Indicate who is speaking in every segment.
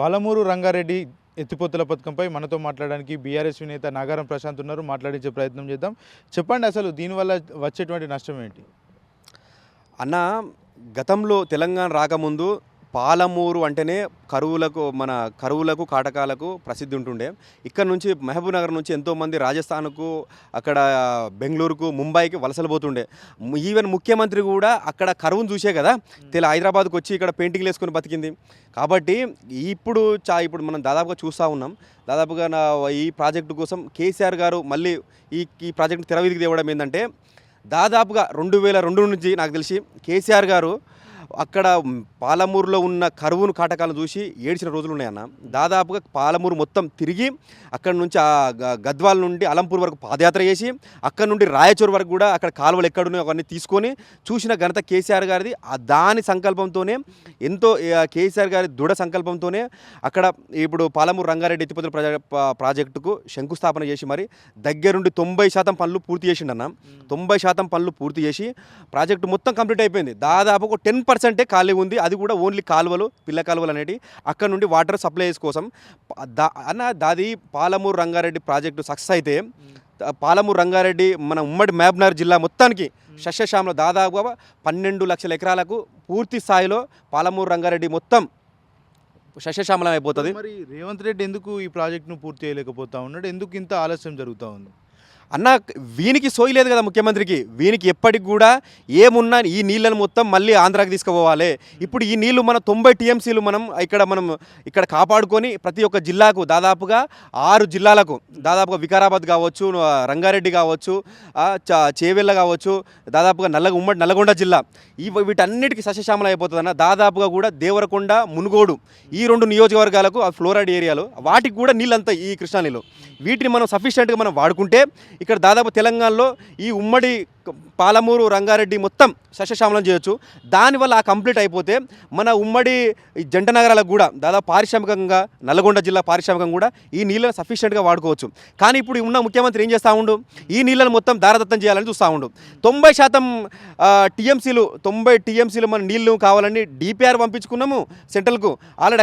Speaker 1: పాలమూరు రంగారెడ్డి ఎత్తిపోతల పథకంపై మనతో మాట్లాడడానికి బీఆర్ఎస్ నేత నాగారం ప్రశాంత్ ఉన్నారు. మాట్లాడించే ప్రయత్నం చేద్దాం. చెప్పండి, అసలు దీనివల్ల వచ్చేటువంటి నష్టం ఏంటి?
Speaker 2: అన్న, గతంలో తెలంగాణ రాకముందు పాలమూరు అంటేనే కరువులకు కాటకాలకు ప్రసిద్ధి ఉంటుండే. ఇక్కడ నుంచి మహబూబ్ నగర్ నుంచి ఎంతోమంది రాజస్థాన్కు, అక్కడ బెంగళూరుకు, ముంబైకి వలసలు పోతుండే. ఈవెన్ ముఖ్యమంత్రి కూడా అక్కడ కరువును చూసే కదా హైదరాబాద్కు వచ్చి ఇక్కడ పెయింటింగ్లు వేసుకొని బతికింది. కాబట్టి ఇప్పుడు మనం దాదాపుగా చూస్తూ ఉన్నాం. దాదాపుగా ఈ ప్రాజెక్టు కోసం కేసీఆర్ గారు మళ్ళీ ఈ ప్రాజెక్టు తెరవీధికి తేవడం ఏంటంటే, దాదాపుగా 2002 నుంచి నాకు తెలిసి కేసీఆర్ గారు అక్కడ పాలమూరులో ఉన్న కరువును కాటకాలను చూసి ఏడ్చిన రోజులు ఉన్నాయన్న. దాదాపుగా పాలమూరు మొత్తం తిరిగి అక్కడ నుంచి గద్వాల నుండి అలంపూర్ వరకు పాదయాత్ర చేసి, అక్కడ నుండి రాయచూరు వరకు కూడా అక్కడ కాలువలు ఎక్కడున్నాయో అవన్నీ తీసుకొని చూసిన ఘనత కేసీఆర్ గారిది. దాని సంకల్పంతోనే, ఎంతో కేసీఆర్ గారి దృఢ సంకల్పంతోనే అక్కడ ఇప్పుడు పాలమూరు రంగారెడ్డి ఎత్తిపోతల ప్రాజెక్టుకు శంకుస్థాపన చేసి మరి దగ్గరుండి 90% పనులు పూర్తి చేసిండన్న. 90% పనులు పూర్తి చేసి ప్రాజెక్టు మొత్తం కంప్లీట్ అయిపోయింది. దాదాపు ఒక 10% ఖాళీ ఉంది. అది కూడా ఓన్లీ కాలువలు, పిల్ల కాలువలు అనేవి అక్కడ నుండి వాటర్ సప్లైస్ కోసం దాది పాలమూరు రంగారెడ్డి ప్రాజెక్టు సక్సెస్ అయితే పాలమూరు రంగారెడ్డి మన ఉమ్మడి మహబూబ్నగర్ జిల్లా మొత్తానికి సస్యశ్యామల దాదాపుగా 12 లక్షల ఎకరాలకు పూర్తి స్థాయిలో పాలమూరు రంగారెడ్డి మొత్తం సస్యశ్యామలం అయిపోతుంది.
Speaker 1: మరి రేవంత్ రెడ్డి ఎందుకు ఈ ప్రాజెక్టును పూర్తి చేయలేకపోతా ఉన్నాడు? ఎందుకు ఇంత ఆలస్యం జరుగుతూ ఉంది?
Speaker 2: అన్న, వీనికి సోయలేదు కదా ముఖ్యమంత్రికి. వీనికి ఎప్పటికి కూడా ఏమున్నా ఈ నీళ్ళను మొత్తం మళ్ళీ ఆంధ్రాకి తీసుకుపోవాలి. ఇప్పుడు ఈ నీళ్లు మన 90 టీఎంసీలు మనం ఇక్కడ కాపాడుకొని ప్రతి ఒక్క జిల్లాకు దాదాపుగా 6 జిల్లాలకు, దాదాపుగా వికారాబాద్ కావచ్చు, రంగారెడ్డి కావచ్చు, చేవెళ్ళ కావచ్చు, దాదాపుగా ఉమ్మడి నల్గొండ జిల్లా, వీటన్నిటికీ సస్యశ్యామలం అయిపోతుంది అన్న. దాదాపుగా కూడా దేవరకొండ, మునుగోడు ఈ 2 నియోజకవర్గాలకు ఆ ఫ్లోరైడ్ ఏరియాలో వాటికి కూడా నీళ్ళంతా ఈ కృష్ణా నీళ్ళు, వీటిని మనం సఫిషియెంట్గా మనం వాడుకుంటే ఇక్కడ దాదాపు తెలంగాణలో ఈ ఉమ్మడి పాలమూరు రంగారెడ్డి మొత్తం సస్యశ్యామలం చేయొచ్చు. దానివల్ల కంప్లీట్ అయిపోతే మన ఉమ్మడి జంట నగరాలకు కూడా దాదాపు పారిశ్రామికంగా, నల్గొండ జిల్లా పారిశ్రామికంగా కూడా ఈ నీళ్ళను సఫిషియెంట్గా వాడుకోవచ్చు. కానీ ఇప్పుడు ఉన్న ముఖ్యమంత్రి ఏం చేస్తూ ఉండు, ఈ నీళ్ళను మొత్తం దారదత్తం చేయాలని చూస్తూ ఉండు. 90 టీఎంసీలు మన నీళ్ళు కావాలని డిపిఆర్ పంపించుకున్నాము సెంట్రల్కు. ఆల్రెడీ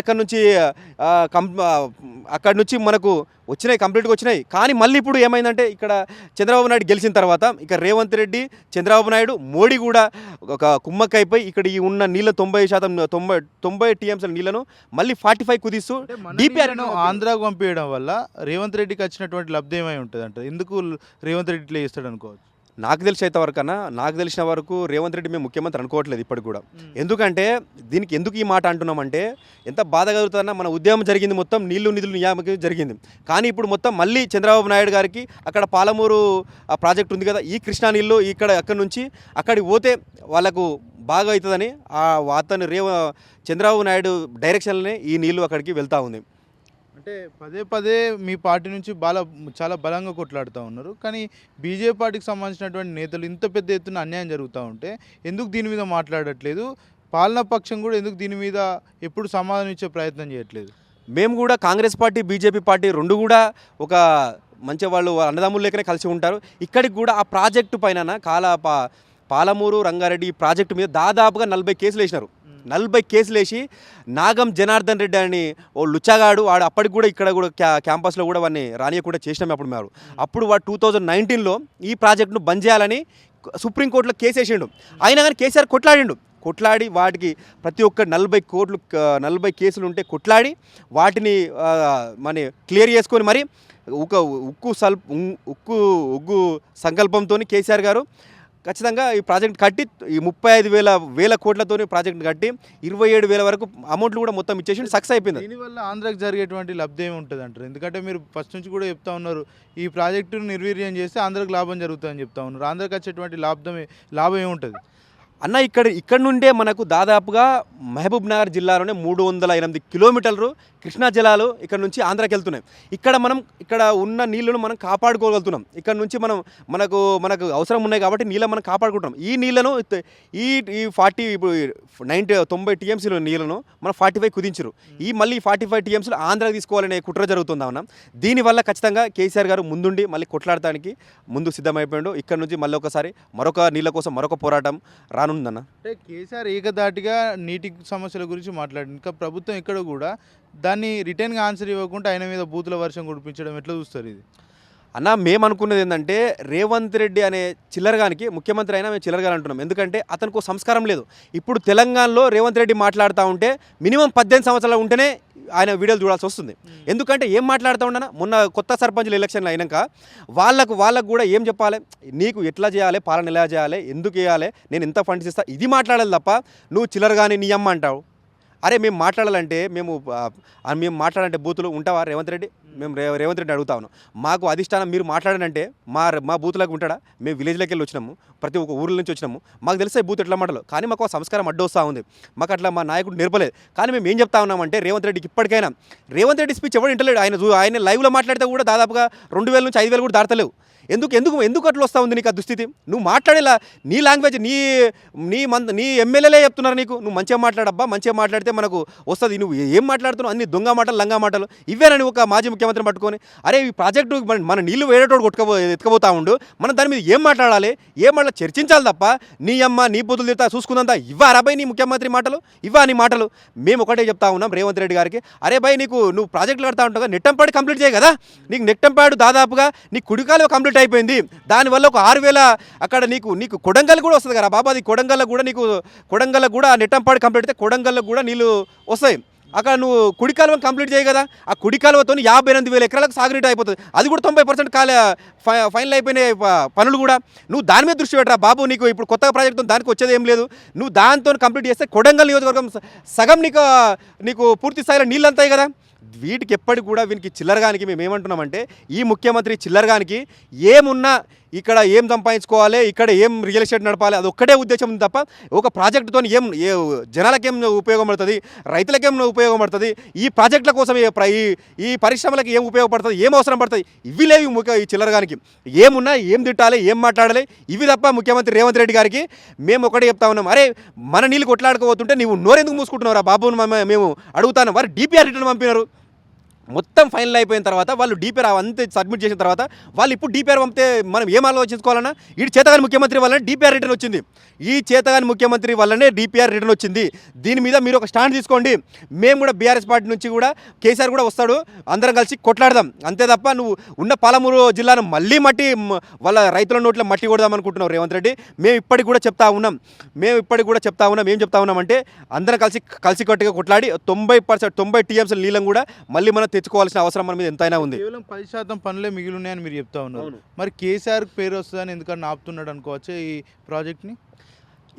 Speaker 2: అక్కడి నుంచి మనకు వచ్చినాయి, కంప్లీట్గా వచ్చినాయి. కానీ మళ్ళీ ఇప్పుడు ఏమైందంటే, ఇక్కడ చంద్రబాబు నాయుడు గెలిచిన తర్వాత ఇక రేవంత్ రెడ్డి, చంద్రబాబు నాయుడు, మోడీ కూడా ఒక కుమ్మక్కైపోయి ఇక్కడ ఈ ఉన్న నీళ్ళ 90 టీఎంసీల నీళ్లను మళ్ళీ 45 కుదిస్తూ డిపిఆర్
Speaker 1: ఆంధ్రాకు పంపించడం వల్ల రేవంత్ రెడ్డికి వచ్చినటువంటి లబ్ధి ఏమై ఉంటుంది అంటే, ఎందుకు రేవంత్ రెడ్డి ఇట్లా చేస్తాడు అనుకోవచ్చు?
Speaker 2: నాకు తెలిసిన వరకు రేవంత్ రెడ్డి మేము ముఖ్యమంత్రి అనుకోవట్లేదు ఇప్పటికి కూడా. ఎందుకంటే దీనికి ఎందుకు ఈ మాట అంటున్నామంటే, ఎంత బాధ కలుగుతుందన్నా, మన ఉద్యమం జరిగింది మొత్తం నిధులు నియామకం జరిగింది. కానీ ఇప్పుడు మొత్తం మళ్ళీ చంద్రబాబు నాయుడు గారికి అక్కడ పాలమూరు ప్రాజెక్ట్ ఉంది కదా, ఈ కృష్ణా నీళ్ళు అక్కడి నుంచి అక్కడికి పోతే వాళ్ళకు బాగా అవుతుందని చంద్రబాబు నాయుడు డైరెక్షన్లోనే ఈ నీళ్ళు అక్కడికి వెళ్తూ ఉంది.
Speaker 1: అంటే పదే మీ పార్టీ నుంచి చాలా బలంగా కొట్లాడుతూ ఉన్నారు. కానీ బీజేపీ పార్టీకి సంబంధించినటువంటి నేతలు ఇంత పెద్ద ఎత్తున అన్యాయం జరుగుతూ ఉంటే ఎందుకు దీని మీద మాట్లాడట్లేదు? పాలనా పక్షం కూడా ఎందుకు దీని మీద ఎప్పుడు సమాధానం ఇచ్చే ప్రయత్నం చేయట్లేదు?
Speaker 2: మేము కూడా కాంగ్రెస్ పార్టీ, బీజేపీ పార్టీ రెండు కూడా ఒక మంచి వాళ్ళు అన్నదమ్ములు లేకనే కలిసి ఉంటారు. ఇక్కడికి కూడా ఆ ప్రాజెక్టు పైన పాలమూరు రంగారెడ్డి ఈ ప్రాజెక్టు మీద దాదాపుగా 40 కేసులు వేసినారు. 40 కేసులు వేసి నాగం జనార్దన్ రెడ్డి అని ఓ లుచ్చగాడు, వాడు అప్పటికి కూడా ఇక్కడ కూడా క్యాంపస్లో కూడా వాడిని రానియకుండా చేసినాం. అప్పుడు వాడు 2019లో ఈ ప్రాజెక్టును బంద్ చేయాలని సుప్రీంకోర్టులో కేసు వేసిండు. అయినా కానీ కేసీఆర్ కొట్లాడి వాటికి ప్రతి ఒక్క 40 కేసులు ఉంటే కొట్లాడి వాటిని క్లియర్ చేసుకొని మరి ఉక్కు సంకల్పంతో కేసీఆర్ గారు ఖచ్చితంగా ఈ ప్రాజెక్ట్ కట్టి ఈ 35,000 కోట్లతో ప్రాజెక్ట్ కట్టి 27,000 వరకు అమౌంట్లు కూడా మొత్తం ఇచ్చేసి సక్సెస్ అయిపోయింది.
Speaker 1: దీనివల్ల ఆంధ్రాకి జరిగేటువంటి లబ్ధి ఏమి ఉంటుంది అంటారు? ఎందుకంటే మీరు ఫస్ట్ నుంచి కూడా చెప్తా ఉన్నారు, ఈ ప్రాజెక్టును నిర్వీర్యం చేస్తే ఆంధ్రాకి లాభం జరుగుతుందని చెప్తా ఉన్నారు. ఆంధ్రాకి వచ్చేటువంటి లాభం ఏముంటుంది
Speaker 2: అన్న? ఇక్కడ నుండే మనకు దాదాపుగా మహబూబ్ నగర్ జిల్లాలోనే 308 కిలోమీటర్లు కృష్ణా జలాలు ఇక్కడ నుంచి ఆంధ్రాకి వెళ్తున్నాయి. ఇక్కడ ఉన్న నీళ్ళను మనం కాపాడుకోగలుగుతున్నాం. ఇక్కడ నుంచి మనకు అవసరం ఉన్నాయి కాబట్టి నీళ్ళని మనం కాపాడుకుంటున్నాం. ఈ నీళ్ళను ఈ 90 టీఎంసీల నీళ్ళను మనం 45 కుదించరు. మళ్ళీ 45 టీఎంసీలు ఆంధ్రాకి తీసుకోవాలనే కుట్ర జరుగుతుందా అన్న. దీనివల్ల ఖచ్చితంగా కేసీఆర్ గారు ముందుండి మళ్ళీ కొట్లాడటానికి ముందు సిద్ధమైపోయాడు. ఇక్కడ నుంచి మళ్ళీ ఒకసారి మరొక నీళ్ళ కోసం మరొక పోరాటం రాను పని ఉందన్న.
Speaker 1: అంటే కేసీఆర్ ఏకధాటిగా నీటి సమస్యల గురించి మాట్లాడింది. ఇంకా ప్రభుత్వం ఎక్కడ కూడా దాన్ని రిటర్న్గా ఆన్సర్ ఇవ్వకుండా ఆయన మీద బూతుల వర్షం కురిపించడం ఎట్లా చూస్తారు ఇది?
Speaker 2: అన్న మేము అనుకున్నది ఏంటంటే రేవంత్ రెడ్డి అనే చిల్లరగానికి ముఖ్యమంత్రి అయినా మేము చిల్లరగా అంటున్నాం. ఎందుకంటే అతనికి ఒక సంస్కారం లేదు. ఇప్పుడు తెలంగాణలో రేవంత్ రెడ్డి మాట్లాడుతూ ఉంటే మినిమం 18 సంవత్సరాలు ఉంటేనే ఆయన వీడియోలు చూడాల్సి వస్తుంది. ఎందుకంటే ఏం మాట్లాడుతూ ఉండనా, మొన్న కొత్త సర్పంచ్ల ఎలక్షన్లు అయినాక వాళ్ళకు కూడా ఏం చెప్పాలి, నీకు ఎట్లా చేయాలి, పాలన ఎలా చేయాలి, ఎందుకు వేయాలి, నేను ఎంత ఫండ్స్ ఇస్తా, ఇది మాట్లాడాలి తప్ప నువ్వు చిల్లరగాని నీ అమ్మ అంటావు. అరే మేము మాట్లాడాలంటే మేము మాట్లాడాలంటే బూతులు ఉంటావా రేవంత్ రెడ్డి? మేము రేవంత్ రెడ్డి అడుగుతా ఉన్నాం. మాకు అధిష్టానం మీరు మాట్లాడాలంటే మా బూతులకు ఉంటాడా? మేము విలేజ్లోకి వెళ్ళి వచ్చినాము, ప్రతి ఒక్క ఊర్ల నుంచి వచ్చినాము, మాకు తెలిసే బూత్ ఎట్లా మాటలు. కానీ మాకు ఆ సంస్కారం అడ్డు వస్తూ ఉంది. మాకు అట్లా మా నాయకుడు నేర్పలేదు. కానీ మేము ఏం చెప్తా ఉన్నామంటే రేవంత్ రెడ్డికి ఇప్పటికైనా రేవంత్ రెడ్డి స్పీచ్ ఎవరు వింటలేడు. ఆయన లైవ్లో మాట్లాడితే కూడా దాదాపుగా 2000 నుంచి 5000 కూడా దాటలేవు. ఎందుకు అట్లా వస్తూ ఉంది నీకు ఆ దుస్థితి? నువ్వు మాట్లాడేలా నీ లాంగ్వేజ్ నీ ఎమ్మెల్యేలే చెప్తున్నారు నీకు, నువ్వు మంచిగా మాట్లాడబ్బా, మంచిగా మాట్లాడితే మనకు వస్తుంది. నువ్వు ఏం మాట్లాడుతున్నావు? అన్ని దొంగ మాటలు, లంగా మాటలు ఇవేనని ఒక మాజీ ముఖ్యమంత్రిని పట్టుకొని అరే ఈ ప్రాజెక్టు మన నీళ్లు వేరేటోడు ఎత్తుకపోతా ఉండు, మనం దాని మీద ఏం మాట్లాడాలి, చర్చించాలి తప్ప నీ అమ్మ నీ బుద్ధులు తిడతా చూసుకుందంతా ఇవ్వా అరాబాయ్ నీ ముఖ్యమంత్రి మాటలు, ఇవ్వా నీ మాటలు. మేము ఒకటే చెప్తా ఉన్నాం రేవంత్ రెడ్డి గారికి, అరే బాయ్ నువ్వు ప్రాజెక్టులు కడతా ఉంటావు, నెట్టంపాడు కంప్లీట్ చేయి కదా. నీకు నెట్టంపాడు దాదాపుగా నీ కుడికాలు కంప్లీట్ అయిపోయింది. దానివల్ల ఒక 6000 అక్కడ నీకు కొడంగల్ కూడా వస్తుంది కదా బాబా. అది కొడంగల్ కూడా నెట్టంపాడు కంప్లీట్ అయితే కొడంగల్కి కూడా నీళ్ళు వస్తాయి. అక్కడ నువ్వు కుడి కాలువ కంప్లీట్ చేయి కదా. ఆ కుడి కాలువతో 58,000 ఎకరాలకు సాగునీటి అయిపోతుంది. అది కూడా 90% ఫైనల్ అయిపోయినాయి పనులు కూడా. నువ్వు దాని మీద దృష్టి పెట్టరా బాబు. నీకు ఇప్పుడు కొత్తగా ప్రాజెక్టు దానికి వచ్చేది ఏం లేదు. నువ్వు దాంతో కంప్లీట్ చేస్తే కొడంగల్ నియోజకవర్గం సగం నీకు పూర్తి స్థాయిలో నీళ్ళు అంతాయి కదా. వీటికి ఎప్పటికి కూడా వీనికి చిల్లరగానికి మేము ఏమంటున్నామంటే, ఈ ముఖ్యమంత్రి చిల్లరగానికి ఏమున్నా ఇక్కడ ఏం సంపాదించుకోవాలి, ఇక్కడ ఏం రియల్ ఎస్టేట్ నడపాలి, అది ఒక్కటే ఉద్దేశం ఉంది తప్ప ఒక ప్రాజెక్టుతో జనాలకేం ఉపయోగపడుతుంది, రైతులకేం ఉపయోగపడుతుంది, ఈ ప్రాజెక్టుల కోసం ఈ పరిశ్రమలకు ఏం ఉపయోగపడుతుంది, ఏం అవసరం పడుతుంది, ఇవి లేవు ఈ చిల్లరగానికి. ఏమున్నా ఏం తిట్టాలి, ఏం మాట్లాడాలి, ఇవి తప్ప ముఖ్యమంత్రి రేవంత్ రెడ్డి గారికి మేము ఒకటే చెప్తా ఉన్నాం. అరే మన నీళ్ళు కొట్లాడుకోబోతుంటే నువ్వు నోరెందుకు మూసుకుంటున్నారా బాబు మేము అడుగుతాను. వారు డిపిఆర్ రిటర్న్ పంపినారు. మొత్తం ఫైనల్ అయిపోయిన తర్వాత వాళ్ళు డిపిఆర్ అంతే సబ్మిట్ చేసిన తర్వాత వాళ్ళు ఇప్పుడు డిపిఆర్ పంపితే మనం ఏం ఆలోచించుకోవాలన్నా, ఈ చేతగాని ముఖ్యమంత్రి వల్లనే డిపిఆర్ రిటర్న్ వచ్చింది. ఈ చేతగాని ముఖ్యమంత్రి వల్లనే డిపిఆర్ రిటర్న్ వచ్చింది. దీని మీద మీరు ఒక స్టాండ్ తీసుకోండి. మేము కూడా బీఆర్ఎస్ పార్టీ నుంచి కూడా కేసీఆర్ కూడా వస్తాడు, అందరం కలిసి కొట్లాడదాం. అంతే తప్ప నువ్వు ఉన్న పాలమూరు జిల్లాను మళ్ళీ వాళ్ళ రైతుల నోట్లో మట్టి కొడదాం అనుకుంటున్నావు రేవంత్ రెడ్డి. మేము ఇప్పటికి కూడా చెప్తా ఉన్నాం. ఏం చెప్తా ఉన్నామంటే అందరం కలిసి కట్టుగా కొట్లాడి 90 టీఎంసీ నీళ్ళం కూడా మళ్ళీ మనం తెచ్చుకోవాల్సిన అవసరం మన మీద ఎంతైనా ఉంది.
Speaker 1: కేవలం 10% పనులే మిగిలి ఉన్నాయని మీరు చెప్తా ఉన్నారు. మరి కేసీఆర్ పేరు వస్తుందని ఎందుకన్నా ఆపుతున్నాడు అనుకోవచ్చు ఈ ప్రాజెక్ట్ని?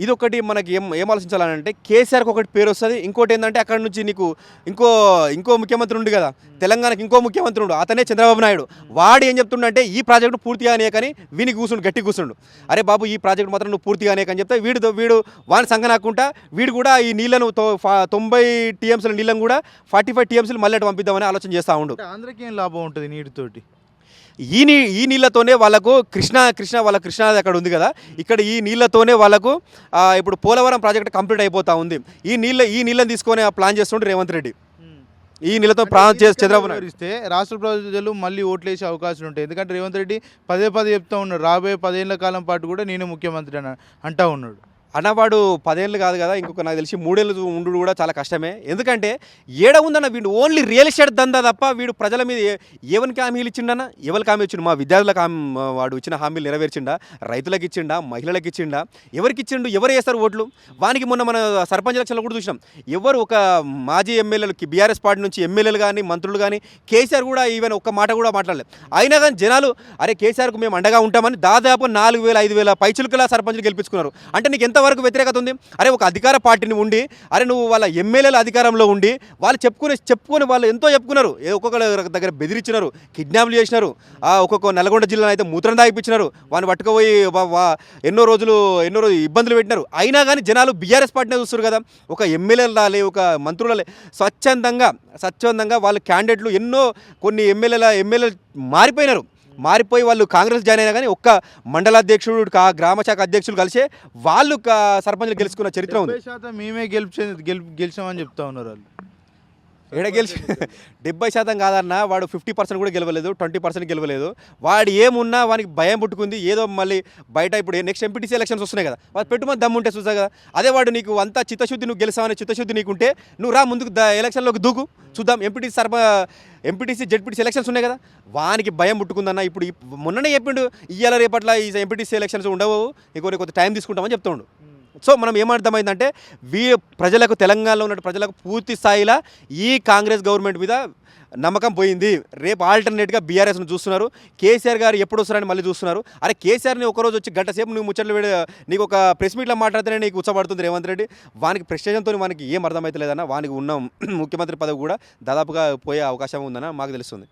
Speaker 2: ఇది ఒకటి మనకి ఏం ఆలోచించాలంటే, కేసీఆర్కి ఒకటి పేరు వస్తుంది. ఇంకోటి ఏంటంటే అక్కడ నుంచి నీకు ఇంకో ముఖ్యమంత్రి ఉండు కదా, తెలంగాణకి ఇంకో ముఖ్యమంత్రి ఉండు, అతనే చంద్రబాబు నాయుడు. వాడు ఏం చెప్తుండంటే ఈ ప్రాజెక్టు పూర్తిగా అనేకని వీనికి గట్టి కూర్చుండు. అరే బాబు ఈ ప్రాజెక్టు మాత్రం నువ్వు పూర్తిగా అనేకని చెప్తే వీడు వాని సంగనాకుంటా వీడు కూడా ఈ నీళ్లను 90 టీఎంసీల నీళ్ళను కూడా 45 టీఎంసీలు మళ్ళీ పంపిద్దామని ఆలోచన చేస్తూ ఉండు.
Speaker 1: ఆంధ్రకి ఏం లాభం ఉంటుంది నీటితోటి?
Speaker 2: ఈ నీళ్ళతోనే వాళ్ళకు వాళ్ళ కృష్ణానది అక్కడ ఉంది కదా, ఇక్కడ ఈ నీళ్ళతోనే వాళ్ళకు ఇప్పుడు పోలవరం ప్రాజెక్ట్ కంప్లీట్ అయిపోతూ ఉంది. ఈ నీళ్ళని తీసుకొని ప్లాన్ చేస్తుంటే రేవంత్ రెడ్డి ఈ నీళ్ళతో ప్రాణం చేసి చంద్రబాబు నాయుడు
Speaker 1: ఇస్తే రాష్ట్ర ప్రజలు మళ్ళీ ఓట్లు వేసే అవకాశాలు ఉంటాయి. ఎందుకంటే రేవంత్ రెడ్డి పదే చెప్తూ ఉన్నాడు, రాబోయే 10 ఏళ్ల కాలం పాటు కూడా నేను ముఖ్యమంత్రి అని అంటూ ఉన్నాడు.
Speaker 2: అన్నవాడు 10 ఏళ్ళు కాదు కదా, ఇంకొక నాకు తెలిసి 3 ఏళ్ళు ఉండు కూడా చాలా కష్టమే. ఎందుకంటే ఏడ ఉందన్న వీడు ఓన్లీ రియల్ ఎస్టేట్ దందా తప్ప వీడు ప్రజల మీద ఎవరికి హామీలు ఇచ్చిండన్న, ఎవరికి హామీ ఇచ్చిండు? మా విద్యార్థులకు వాడు ఇచ్చిన హామీలు నెరవేర్చిండా? రైతులకు ఇచ్చిండా? మహిళలకు ఇచ్చిండా? ఎవరికి ఇచ్చిండు? ఎవరు వేస్తారు ఓట్లు? వానికి మొన్న మన సర్పంచ్ ఎలక్షన్లో కూడా చూసినాం. ఎవరు ఒక మాజీ ఎమ్మెల్యేలు బీఆర్ఎస్ పార్టీ నుంచి ఎమ్మెల్యేలు కానీ మంత్రులు కానీ కేసీఆర్ కూడా ఈవెన్ ఒక్క మాట కూడా మాట్లాడలేదు. అయినా కానీ జనాలు అరే కేసీఆర్కు మేము అండగా ఉంటామని దాదాపు 4000-5000 పైచులుకలా సర్పంచులు గెలిపించుకున్నారు. అంటే నీకు ఎంత వరకు వ్యతిరేకత ఉంది? అరే ఒక అధికార పార్టీని ఉండి, అరే నువ్వు వాళ్ళ ఎమ్మెల్యేల అధికారంలో ఉండి వాళ్ళు చెప్పుకొని వాళ్ళు ఎంతో చెప్పుకున్నారు. ఒక్కొక్కరి దగ్గర బెదిరించినారు, కిడ్నాప్లు చేసినారు. ఒక్కొక్క నల్గొండ జిల్లాలో అయితే మూత్రం దాగిపించినారు. వాడిని పట్టుకుపోయి ఎన్నో రోజులు ఇబ్బందులు పెట్టినారు. అయినా కానీ జనాలు బీఆర్ఎస్ పార్టీనే చూస్తారు కదా. ఒక ఎమ్మెల్యేలు రాలే, ఒక మంత్రులు రాలే, స్వచ్ఛందంగా వాళ్ళ క్యాండిడేట్లు కొన్ని ఎమ్మెల్యేలు మారిపోయి వాళ్ళు కాంగ్రెస్ జాయిన్ అయినా కానీ ఒక్క మండలాధ్యక్షుడు గ్రామ శాఖ అధ్యక్షులు కలిసే వాళ్ళు సర్పంచ్లు గెలుచుకున్న చరిత్ర ఉంది.
Speaker 1: 70% మేమే గెలిచామని చెప్తా ఉన్నారు వాళ్ళు.
Speaker 2: ఏడ గెలిచి 70% కాదన్న వాడు 50% కూడా గెలవలేదు, 20% గెలవలేదు. వాడు ఏమున్నా వానికి భయం పుట్టుకుంది. ఏదో మళ్ళీ బయట ఇప్పుడు నెక్స్ట్ ఎంపీటీసీ ఎలక్షన్స్ వస్తున్నాయి కదా, వాడు పెట్టుమని దమ్ముంటే చూసా కదా. అదే వాడు నీకు అంతా చిత్తశుద్ధి, నువ్వు గెలిచావనే చిత్తశుద్ధి నీకుంటే నువ్వు రా ముందుకు ఎలక్షన్లోకి దూకు చూద్దాం. ఎంపీటీసీ జెడ్పీటీసీ ఎలక్షన్స్ ఉన్నాయి కదా, వానికి భయం పుట్టుకుందన్న. ఇప్పుడు మొన్ననే చెప్పిండు ఇవాళ రేపట్ల ఈ ఎంపీటీసీ ఎలక్షన్స్ ఉండవు, ఇంకొన్ని కొంత టైం తీసుకుంటామని చెప్తుండు. సో మనం ఏమర్థమైందంటే ప్రజలకు, తెలంగాణలో ఉన్న ప్రజలకు పూర్తి స్థాయిలో ఈ కాంగ్రెస్ గవర్నమెంట్ మీద నమ్మకం పోయింది. రేపు ఆల్టర్నేట్గా బీఆర్ఎస్ను చూస్తున్నారు. కేసీఆర్ గారు ఎప్పుడు వస్తారని మళ్ళీ చూస్తున్నారు. అరే కేసీఆర్ని ఒకరోజు వచ్చి గంట సేపు నువ్వు ముచ్చట్లు నీకు ఒక ప్రెస్ మీట్లో మాట్లాడితేనే నీకు ఉత్సపడుతుంది రేవంత్ రెడ్డి. వానికి ప్రెస్టేషన్తో మనకి ఏం అర్థమవుతలేదన్న. వానికి ఉన్న ముఖ్యమంత్రి పదవి కూడా దాదాపుగా పోయే అవకాశం ఉందన్న మాకు తెలుస్తుంది.